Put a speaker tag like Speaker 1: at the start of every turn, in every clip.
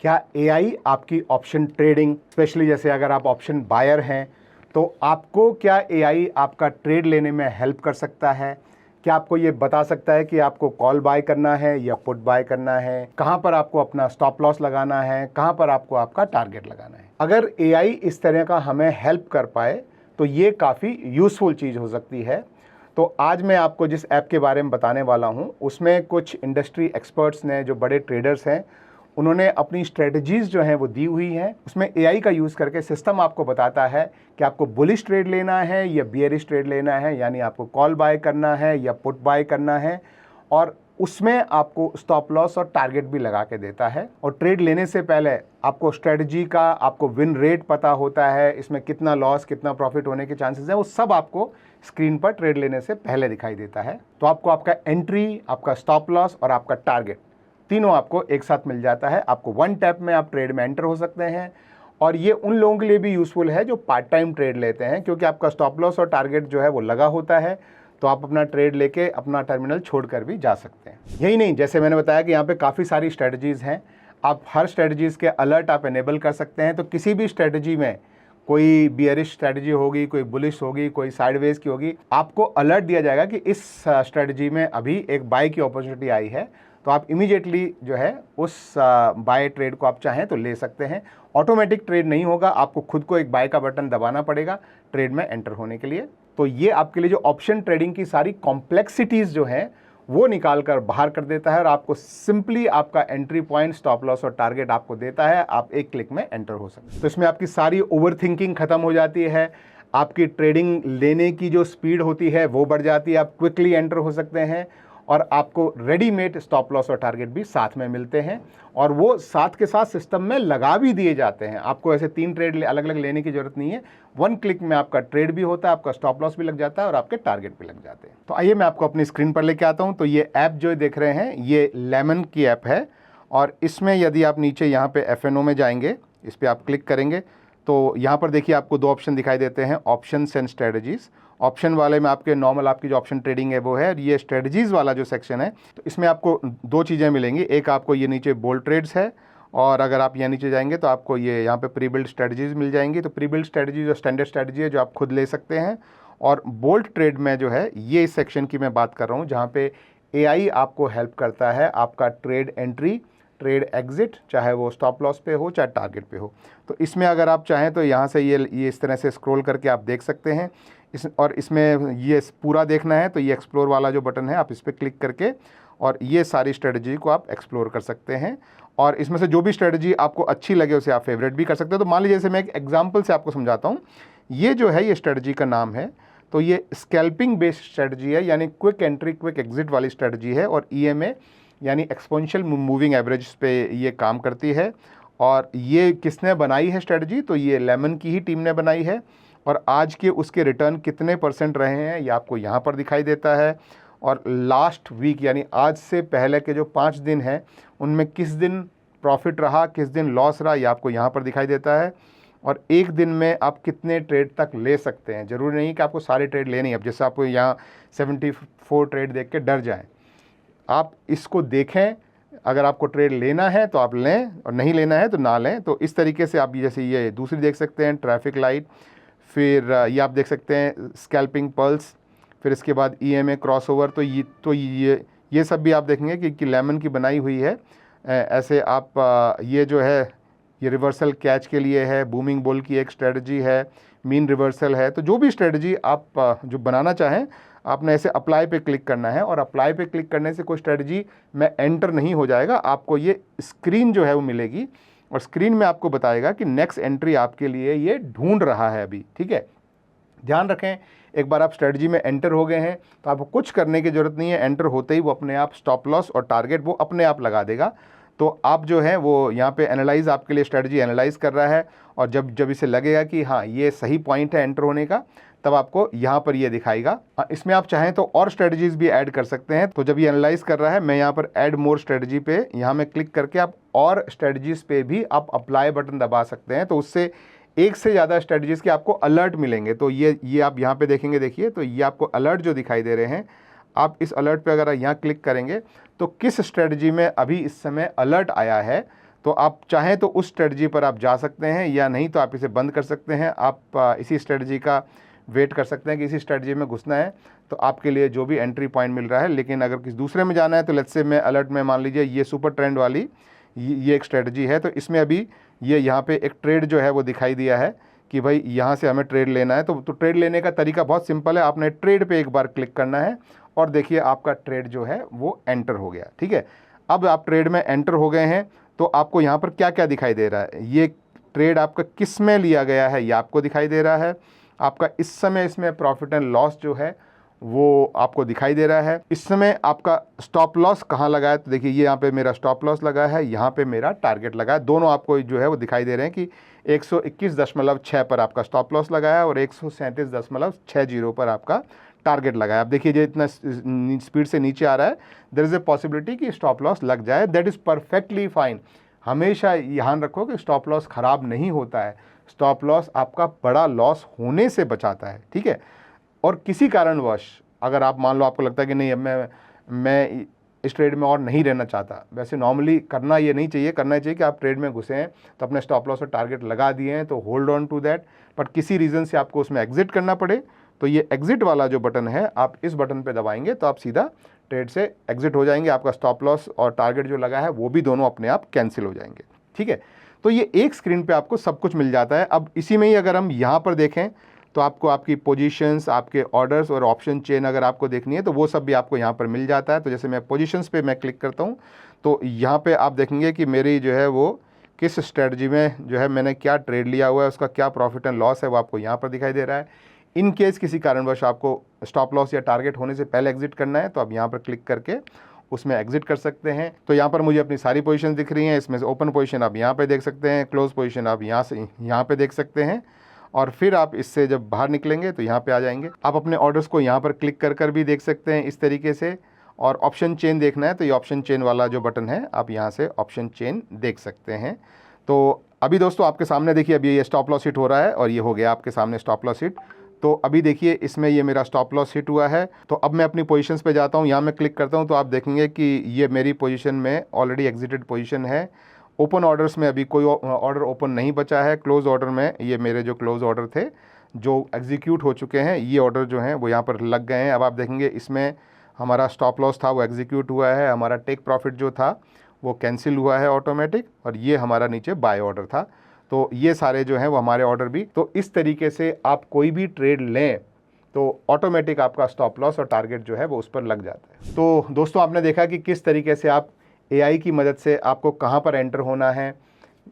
Speaker 1: क्या एआई आपकी option trading, specially जैसे अगर आप ऑप्शन बायर हैं, तो आपको क्या एआई आपका ट्रेड लेने में हेल्प कर सकता है? क्या आपको ये बता सकता है कि आपको कॉल बाय करना है या पुट बाय करना है, कहाँ पर आपको अपना स्टॉप लॉस लगाना है, कहाँ पर आपको आपका टारगेट लगाना है? अगर एआई इस तरह का हमें हेल्प कर पाए तो ये काफ़ी यूज़फुल चीज़ हो सकती है। तो आज मैं आपको जिस ऐप के बारे में बताने वाला हूँ, उसमें कुछ इंडस्ट्री एक्सपर्ट्स ने, जो बड़े ट्रेडर्स हैं, उन्होंने अपनी स्ट्रेटजीज़ जो हैं वो दी हुई हैं। उसमें एआई का यूज़ करके सिस्टम आपको बताता है कि आपको बुलिश ट्रेड लेना है या बियरिश ट्रेड लेना है, यानी आपको कॉल बाय करना है या पुट बाय करना है, और उसमें आपको स्टॉप लॉस और टारगेट भी लगा के देता है। और ट्रेड लेने से पहले आपको स्ट्रेटजी का, आपको विन रेट पता होता है, इसमें कितना लॉस कितना प्रॉफिट होने के चांसेस है, वो सब आपको स्क्रीन पर ट्रेड लेने से पहले दिखाई देता है। तो आपको आपका एंट्री, आपका स्टॉप लॉस और आपका टारगेट, तीनों आपको एक साथ मिल जाता है। आपको वन टैप में आप ट्रेड में एंटर हो सकते हैं। और ये उन लोगों के लिए भी यूज़फुल है जो पार्ट टाइम ट्रेड लेते हैं, क्योंकि आपका स्टॉप लॉस और टारगेट जो है वो लगा होता है, तो आप अपना ट्रेड लेके अपना टर्मिनल छोड़कर भी जा सकते हैं। यही नहीं, जैसे मैंने बताया कि यहाँ पे काफ़ी सारी स्ट्रेटजीज़ हैं। आप हर स्ट्रेटजीज़ के अलर्ट आप एनेबल कर सकते हैं। तो किसी भी स्ट्रेटजी में कोई बियरिश स्ट्रेटजी होगी, कोई बुलिश होगी, कोई साइडवेज की होगी, आपको अलर्ट दिया जाएगा कि इस स्ट्रेटजी में अभी एक बाय की अपॉर्चुनिटी आई है, तो आप इमीडिएटली जो है उस बाय ट्रेड को आप चाहें तो ले सकते हैं। ऑटोमेटिक ट्रेड नहीं होगा, आपको खुद को एक बाय का बटन दबाना पड़ेगा ट्रेड में एंटर होने के लिए। तो ये आपके लिए जो ऑप्शन ट्रेडिंग की सारी कॉम्प्लेक्सिटीज़ जो हैं वो निकाल कर बाहर कर देता है, और आपको सिंपली आपका एंट्री पॉइंट, स्टॉप लॉस और टारगेट आपको देता है। आप एक क्लिक में एंटर हो सकते हैं। तो इसमें आपकी सारी ओवर थिंकिंग खत्म हो जाती है, आपकी ट्रेडिंग लेने की जो स्पीड होती है वो बढ़ जाती है, आप क्विकली एंटर हो सकते हैं, और आपको रेडीमेड स्टॉप लॉस और टारगेट भी साथ में मिलते हैं, और वो साथ के साथ सिस्टम में लगा भी दिए जाते हैं। आपको ऐसे 3 ट्रेड अलग अलग लेने की जरूरत नहीं है, वन क्लिक में आपका ट्रेड भी होता है, आपका स्टॉप लॉस भी लग जाता है और आपके टारगेट भी लग जाते हैं। तो आइए मैं आपको अपनी स्क्रीन पर लेके आता हूं। तो ये ऐप जो देख रहे हैं ये लेमन की ऐप है, और इसमें यदि आप नीचे यहाँ पे FNO में जाएंगे, इस पर आप क्लिक करेंगे तो यहाँ पर देखिए आपको 2 ऑप्शन दिखाई देते हैं, ऑप्शंस एंड स्ट्रेटजीज़। ऑप्शन वाले में आपके नॉर्मल आपकी जो ऑप्शन ट्रेडिंग है वो है, और ये स्ट्रेटजीज़ वाला जो सेक्शन है, तो इसमें आपको 2 चीज़ें मिलेंगी। एक आपको ये नीचे बोल्ड ट्रेड्स है, और अगर आप यहाँ नीचे जाएंगे तो आपको ये यहाँ पे प्री बिल्ड स्ट्रेटजीज़ मिल जाएंगी। तो प्री बिल्ड स्ट्रेटजी जो स्टैंडर्ड स्ट्रेटजी है जो आप खुद ले सकते हैं, और बोल्ड ट्रेड में जो है ये इस सेक्शन की मैं बात कर रहा हूँ, जहाँ पे एआई आपको हेल्प करता है आपका ट्रेड एंट्री, ट्रेड एग्जिट, चाहे वो स्टॉप लॉस पे हो चाहे टारगेट पे हो। तो इसमें अगर आप चाहें तो यहाँ से ये इस तरह से स्क्रॉल करके आप देख सकते हैं। और इसमें ये पूरा देखना है तो ये एक्सप्लोर वाला जो बटन है आप इस पर क्लिक करके और ये सारी स्ट्रेटजी को आप एक्सप्लोर कर सकते हैं, और इसमें से जो भी स्ट्रेटजी आपको अच्छी लगे उसे आप फेवरेट भी कर सकते हैं। तो मान लीजिए जैसे मैं एक एग्जांपल से आपको समझाता हूँ, ये जो है ये स्ट्रेटजी का नाम है, तो ये स्कैल्पिंग बेस्ड स्ट्रेटजी है, यानी क्विक एंट्री क्विक एग्जिट वाली स्ट्रेटजी है, और EMA यानी एक्सपोनेंशियल मूविंग एवरेज पे ये काम करती है। और ये किसने बनाई है स्ट्रेटजी? तो ये लेमन की ही टीम ने बनाई है, और आज के उसके रिटर्न कितने % रहे हैं ये आपको यहाँ पर दिखाई देता है। और लास्ट वीक यानी आज से पहले के जो 5 दिन हैं उनमें किस दिन प्रॉफिट रहा, किस दिन लॉस रहा, ये आपको यहाँ पर दिखाई देता है। और एक दिन में आप कितने ट्रेड तक ले सकते हैं, ज़रूरी नहीं कि आपको सारे ट्रेड लेने हैं। अब जैसे आपको यहाँ 74 ट्रेड देख के डर जाएं, आप इसको देखें, अगर आपको ट्रेड लेना है तो आप लें और नहीं लेना है तो ना लें। तो इस तरीके से आप जैसे ये दूसरी देख सकते हैं ट्रैफिक लाइट, फिर ये आप देख सकते हैं स्कैल्पिंग पल्स, फिर इसके बाद EMA क्रॉसओवर। तो ये सब भी आप देखेंगे कि लेमन की बनाई हुई है। ऐसे आप ये जो है ये रिवर्सल कैच के लिए है, बूमिंग बुल की एक स्ट्रेटजी है, मीन रिवर्सल है। तो जो भी स्ट्रेटजी आप जो बनाना चाहें आपने ऐसे अप्लाई पे क्लिक करना है, और अप्लाई पे क्लिक करने से कोई स्ट्रेटजी में एंटर नहीं हो जाएगा, आपको ये स्क्रीन जो है वो मिलेगी, और स्क्रीन में आपको बताएगा कि नेक्स्ट एंट्री आपके लिए ये ढूंढ रहा है अभी। ठीक है, ध्यान रखें, एक बार आप स्ट्रेटजी में एंटर हो गए हैं तो आपको कुछ करने की ज़रूरत नहीं है, एंटर होते ही वो अपने आप स्टॉप लॉस और टारगेट वो अपने आप लगा देगा। तो आप जो है वो यहाँ पे एनालाइज, आपके लिए स्ट्रेटजी एनालाइज कर रहा है, और जब इसे लगेगा कि हाँ ये सही पॉइंट है एंटर होने का, तब आपको यहाँ पर ये दिखाएगा। इसमें आप चाहें तो और स्ट्रेटजीज भी ऐड कर सकते हैं। तो जब ये एनालाइज कर रहा है, मैं यहाँ पर ऐड मोर स्ट्रेटजी पे यहाँ में क्लिक करके आप और स्ट्रेटजीज पे भी आप अप्लाई बटन दबा सकते हैं, तो उससे एक से ज़्यादा स्ट्रेटजीज के आपको अलर्ट मिलेंगे। तो ये आप यहाँ पे देखेंगे, देखिए तो ये आपको अलर्ट जो दिखाई दे रहे हैं, आप इस अलर्ट पे अगर यहाँ क्लिक करेंगे तो किस स्ट्रेटजी में अभी इस समय अलर्ट आया है, तो आप चाहें तो उस स्ट्रेटजी पर आप जा सकते हैं, या नहीं तो आप इसे बंद कर सकते हैं। आप इसी स्ट्रेटजी का वेट कर सकते हैं कि इसी स्ट्रेटजी में घुसना है तो आपके लिए जो भी एंट्री पॉइंट मिल रहा है। लेकिन अगर किसी दूसरे में जाना है तो लेट्स से मैं अलर्ट में मान लीजिए ये सुपर ट्रेंड वाली ये एक स्ट्रेटजी है, तो इसमें अभी ये यहाँ पे एक ट्रेड जो है वो दिखाई दिया है कि भाई यहाँ से हमें ट्रेड लेना है। तो ट्रेड लेने का तरीका बहुत सिंपल है, आपने ट्रेड पे एक बार क्लिक करना है और देखिए आपका ट्रेड जो है वो एंटर हो गया। ठीक है, अब आप ट्रेड में एंटर हो गए हैं तो आपको यहाँ पर क्या क्या दिखाई दे रहा है, ये ट्रेड आपका किस में लिया गया है ये आपको दिखाई दे रहा है। आपका इस समय इसमें प्रॉफिट एंड लॉस जो है वो आपको दिखाई दे रहा है। इस समय आपका स्टॉप लॉस कहाँ लगा है, तो देखिए ये यहाँ पे मेरा स्टॉप लॉस लगा है, यहाँ पे मेरा टारगेट लगा है। दोनों आपको जो है वो दिखाई दे रहे हैं कि 121.6 पर आपका स्टॉप लॉस लगा है और 137.60 पर आपका टारगेट लगा है। अब देखिए ये इतना स्पीड से नीचे आ रहा है, देयर इज़ ए पॉसिबिलिटी कि स्टॉप लॉस लग जाए, दैट इज़ परफेक्टली फाइन। हमेशा ध्यान रखो कि स्टॉप लॉस ख़राब नहीं होता है, स्टॉप लॉस आपका बड़ा लॉस होने से बचाता है। ठीक है, और किसी कारणवश अगर आप मान लो आपको लगता है कि नहीं अब मैं इस ट्रेड में और नहीं रहना चाहता, वैसे नॉर्मली करना ये नहीं चाहिए, करना चाहिए कि आप ट्रेड में घुसे हैं तो अपने स्टॉप लॉस और टारगेट लगा दिए हैं तो hold on to that, but किसी रीज़न से आपको उसमें एग्जिट करना पड़े तो ये एग्जिट वाला जो बटन है आप इस बटन पे दबाएंगे तो आप सीधा ट्रेड से एग्जिट हो जाएंगे। आपका स्टॉप लॉस और टारगेट जो लगा है वो भी दोनों अपने आप कैंसिल हो जाएंगे। ठीक है, तो ये एक स्क्रीन पे आपको सब कुछ मिल जाता है। अब इसी में ही अगर हम यहाँ पर देखें तो आपको आपकी पोजीशंस, आपके ऑर्डर्स और ऑप्शन चेन अगर आपको देखनी है तो वो सब भी आपको यहाँ पर मिल जाता है। तो जैसे मैं पोजीशंस पे मैं क्लिक करता हूँ तो यहाँ पे आप देखेंगे कि मेरी जो है वो किस स्ट्रेटजी में जो है मैंने क्या ट्रेड लिया हुआ है, उसका क्या प्रॉफिट एंड लॉस है वो आपको यहाँ पर दिखाई दे रहा है। इन केस किसी कारणवश आपको स्टॉप लॉस या टारगेट होने से पहले एग्जिट करना है तो आप यहाँ पर क्लिक करके उसमें एग्जिट कर सकते हैं। तो यहाँ पर मुझे अपनी सारी पोजीशन दिख रही हैं, इसमें से ओपन पोजीशन आप यहाँ पे देख सकते हैं, क्लोज पोजीशन आप यहाँ से यहाँ पे देख सकते हैं, और फिर आप इससे जब बाहर निकलेंगे तो यहाँ पे आ जाएंगे। आप अपने ऑर्डर्स को यहाँ पर क्लिक कर भी देख सकते हैं इस तरीके से, और ऑप्शन चेन देखना है तो ये ऑप्शन चेन वाला जो बटन है आप यहाँ से ऑप्शन चेन देख सकते हैं। तो अभी दोस्तों आपके सामने देखिए अभी ये स्टॉप लॉस हिट हो रहा है और ये हो गया आपके सामने स्टॉप लॉस हिट। तो अभी देखिए इसमें ये मेरा स्टॉप लॉस हिट हुआ है। तो अब मैं अपनी पोजीशंस पे जाता हूँ, यहाँ मैं क्लिक करता हूँ तो आप देखेंगे कि ये मेरी पोजीशन में ऑलरेडी एग्जिटेड पोजीशन है। ओपन ऑर्डर्स में अभी कोई ऑर्डर ओपन नहीं बचा है। क्लोज ऑर्डर में ये मेरे जो क्लोज ऑर्डर थे जो एग्जीक्यूट हो चुके हैं, ये ऑर्डर जो हैं वो यहाँ पर लग गए हैं। अब आप देखेंगे इसमें हमारा स्टॉप लॉस था वो एग्जीक्यूट हुआ है, हमारा टेक प्रॉफिट जो था वो कैंसिल हुआ है ऑटोमेटिक, और ये हमारा नीचे बाय ऑर्डर था। तो ये सारे जो हैं वो हमारे ऑर्डर भी। तो इस तरीके से आप कोई भी ट्रेड लें तो ऑटोमेटिक आपका स्टॉप लॉस और टारगेट जो है वो उस पर लग जाता है। तो दोस्तों आपने देखा कि किस तरीके से आप एआई की मदद से आपको कहाँ पर एंटर होना है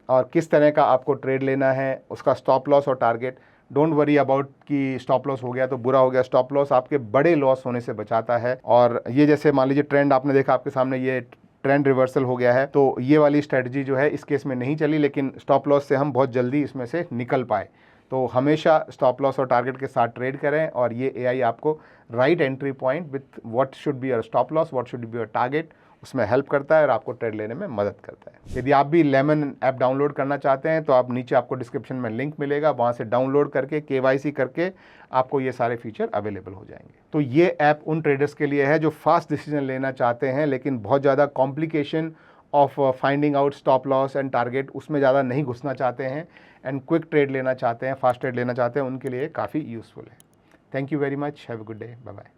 Speaker 1: और किस तरह का आपको ट्रेड लेना है, उसका स्टॉप लॉस और टारगेट। डोंट वरी अबाउट कि स्टॉप लॉस हो गया तो बुरा हो गया, स्टॉप लॉस आपके बड़े लॉस होने से बचाता है। और ये जैसे मान लीजिए ट्रेंड आपने देखा आपके सामने, ये ट्रेंड रिवर्सल हो गया है, तो ये वाली स्ट्रेटजी जो है इस केस में नहीं चली, लेकिन स्टॉप लॉस से हम बहुत जल्दी इसमें से निकल पाए। तो हमेशा स्टॉप लॉस और टारगेट के साथ ट्रेड करें, और ये एआई आपको right entry point with what should be your stop loss, what should be your target, उसमें हेल्प करता है और आपको ट्रेड लेने में मदद करता है। यदि आप भी लेमन ऐप डाउनलोड करना चाहते हैं तो आप नीचे आपको डिस्क्रिप्शन में लिंक मिलेगा, वहाँ से डाउनलोड करके KYC करके आपको ये सारे फीचर अवेलेबल हो जाएंगे। तो ये ऐप उन ट्रेडर्स के लिए है जो फास्ट डिसीजन लेना चाहते हैं लेकिन बहुत ज़्यादा complication of finding out stop loss and target उसमें ज़्यादा नहीं घुसना चाहते हैं, एंड क्विक ट्रेड लेना चाहते हैं, फास्ट ट्रेड लेना चाहते हैं, उनके लिए काफ़ी यूज़फुल है। Thank you very much, have a good day, bye bye.